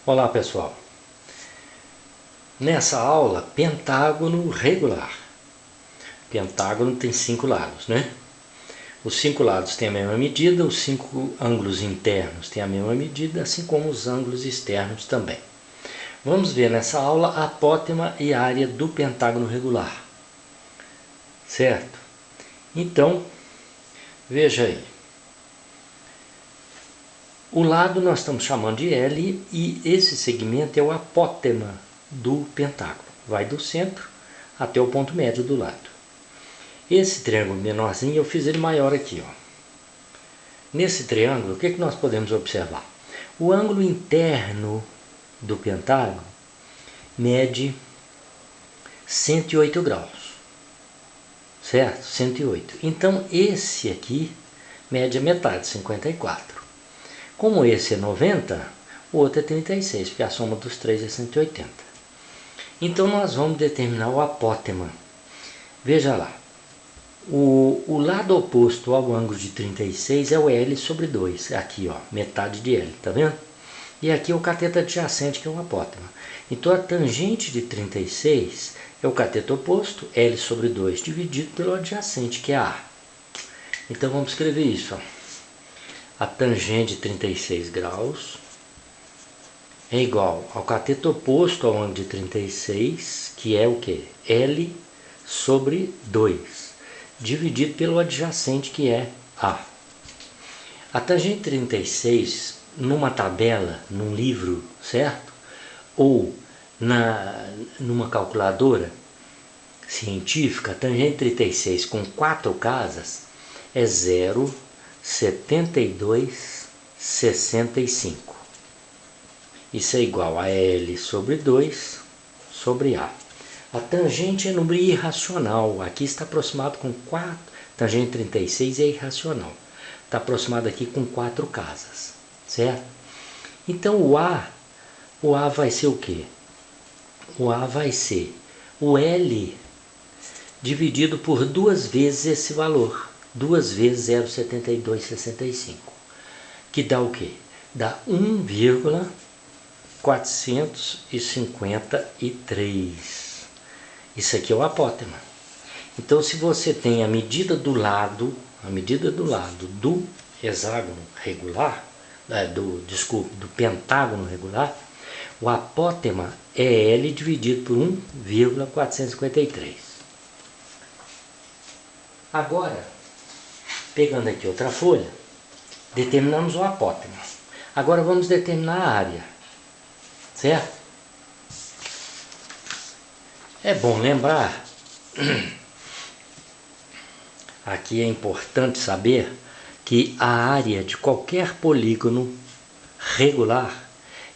Olá pessoal, nessa aula pentágono regular. Pentágono tem 5 lados, né? Os 5 lados têm a mesma medida, os 5 ângulos internos têm a mesma medida, assim como os ângulos externos também. Vamos ver nessa aula a apótema e a área do pentágono regular, certo? Então, veja aí. O lado nós estamos chamando de L e esse segmento é o apótema do pentágono. Vai do centro até o ponto médio do lado. Esse triângulo menorzinho eu fiz ele maior aqui, ó. Nesse triângulo, o que nós podemos observar? O ângulo interno do pentágono mede 108 graus, certo? 108. Então esse aqui mede a metade, 54. Como esse é 90, o outro é 36, porque a soma dos três é 180. Então nós vamos determinar o apótema. Veja lá, o lado oposto ao ângulo de 36 é o L sobre 2, aqui ó, metade de L, tá vendo? E aqui é o cateto adjacente, que é o apótema. Então a tangente de 36 é o cateto oposto, L sobre 2, dividido pelo adjacente, que é A. Então vamos escrever isso, ó. A tangente de 36 graus é igual ao cateto oposto ao ângulo de 36, que é o que? L sobre 2, dividido pelo adjacente, que é A. A tangente 36, numa tabela, num livro, certo? Ou numa calculadora científica, a tangente 36 com 4 casas é 0,7265. Isso é igual a L sobre 2 sobre A. A tangente é número irracional. Aqui está aproximado com 4. Tangente 36 é irracional. Está aproximado aqui com 4 casas, certo? Então o A vai ser o quê? O A vai ser o L dividido por 2 vezes esse valor. 2 vezes 0,7265. Que dá o quê? Dá 1,453. Isso aqui é o apótema. Então, se você tem a medida do lado do hexágono regular, do pentágono regular, o apótema é L dividido por 1,453. Agora, pegando aqui outra folha, determinamos o apótema. Agora vamos determinar a área, certo? É bom lembrar, aqui é importante saber que a área de qualquer polígono regular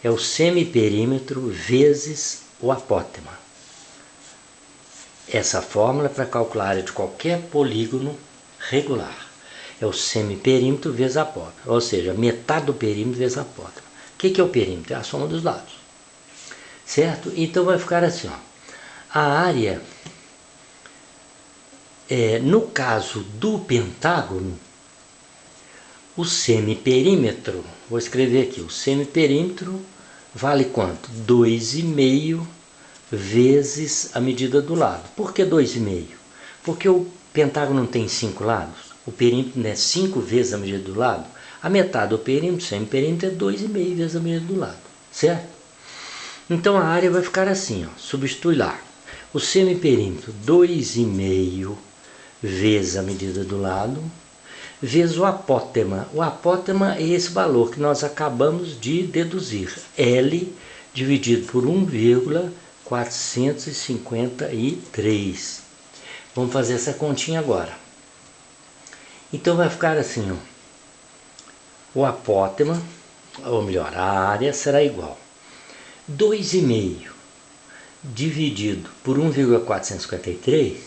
é o semiperímetro vezes o apótema. Essa fórmula é para calcular a área de qualquer polígono regular. É o semiperímetro vezes a apótema, ou seja, metade do perímetro vezes a apótema. O que é o perímetro? É a soma dos lados, certo? Então vai ficar assim, ó. A área, no caso do pentágono, o semiperímetro, vou escrever aqui, o semiperímetro vale quanto? 2,5 vezes a medida do lado. Por que 2,5? Porque o pentágono não tem 5 lados. O perímetro é 5 vezes a medida do lado. A metade do perímetro, semiperímetro, é 2,5 vezes a medida do lado, certo? Então a área vai ficar assim, ó, substitui lá. O semiperímetro, 2,5 vezes a medida do lado, vezes o apótema. O apótema é esse valor que nós acabamos de deduzir. L dividido por 1,453. Vamos fazer essa continha agora. Então vai ficar assim, ó. O apótema, ou melhor, a área será igual 2,5 dividido por 1,453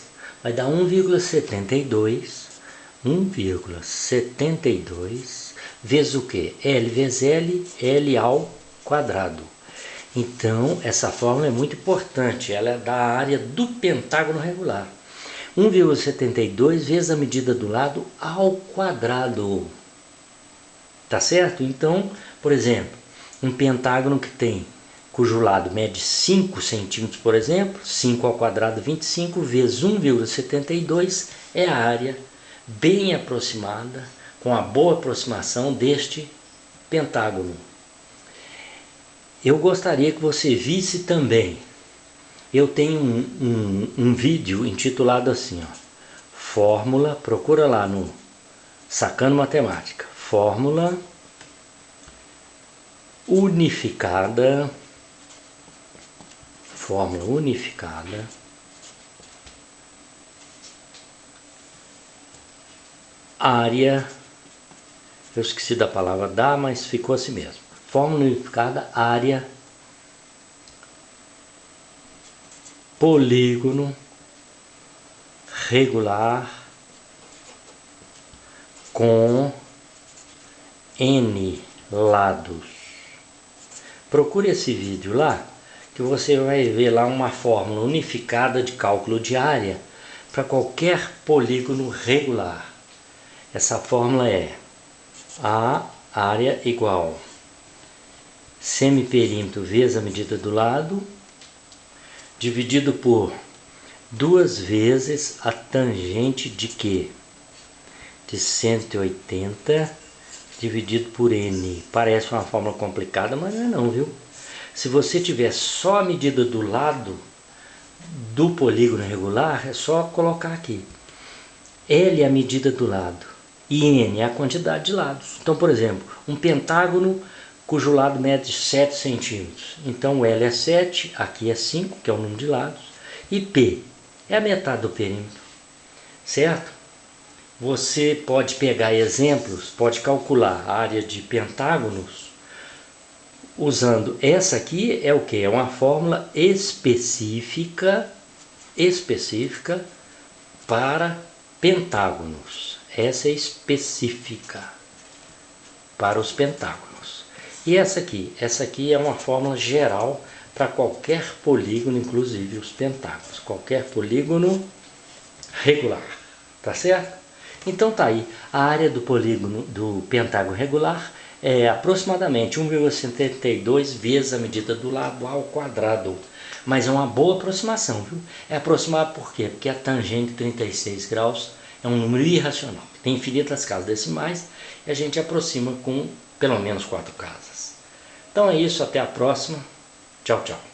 vai dar 1,72 vezes o que? L vezes L, L ao quadrado. Então essa fórmula é muito importante, ela é da área do pentágono regular. 1,72 vezes a medida do lado ao quadrado. Tá certo? Então, por exemplo, um pentágono cujo lado mede 5 centímetros, por exemplo, 5 ao quadrado 25 vezes 1,72 é a área bem aproximada, com a boa aproximação deste pentágono. Eu gostaria que você visse também, eu tenho um vídeo intitulado assim, ó, fórmula, procura lá no Sacando Matemática, fórmula unificada, área, eu esqueci da palavra dar, mas ficou assim mesmo, fórmula unificada, área, polígono regular com N lados. Procure esse vídeo lá, que você vai ver lá uma fórmula unificada de cálculo de área para qualquer polígono regular. Essa fórmula é a área igual semiperímetro vezes a medida do lado, dividido por 2 vezes a tangente de quê? De 180 dividido por N. Parece uma fórmula complicada, mas não é não, viu? Se você tiver só a medida do lado do polígono regular, é só colocar aqui. L é a medida do lado e N é a quantidade de lados. Então, por exemplo, um pentágono cujo lado mede 7 centímetros. Então, L é 7, aqui é 5, que é o número de lados, e P é a metade do perímetro, certo? Você pode pegar exemplos, pode calcular a área de pentágonos usando essa aqui, é o que? É uma fórmula específica para pentágonos. Essa é específica para os pentágonos. E essa aqui é uma fórmula geral para qualquer polígono, inclusive os pentágonos. Qualquer polígono regular, tá certo? Então tá aí, a área do polígono do pentágono regular é aproximadamente 1,72 vezes a medida do lado ao quadrado. Mas é uma boa aproximação, viu? É aproximado por quê? Porque a tangente de 36 graus é um número irracional. Tem infinitas casas decimais e a gente aproxima com pelo menos 4 casas. Então é isso, até a próxima. Tchau, tchau.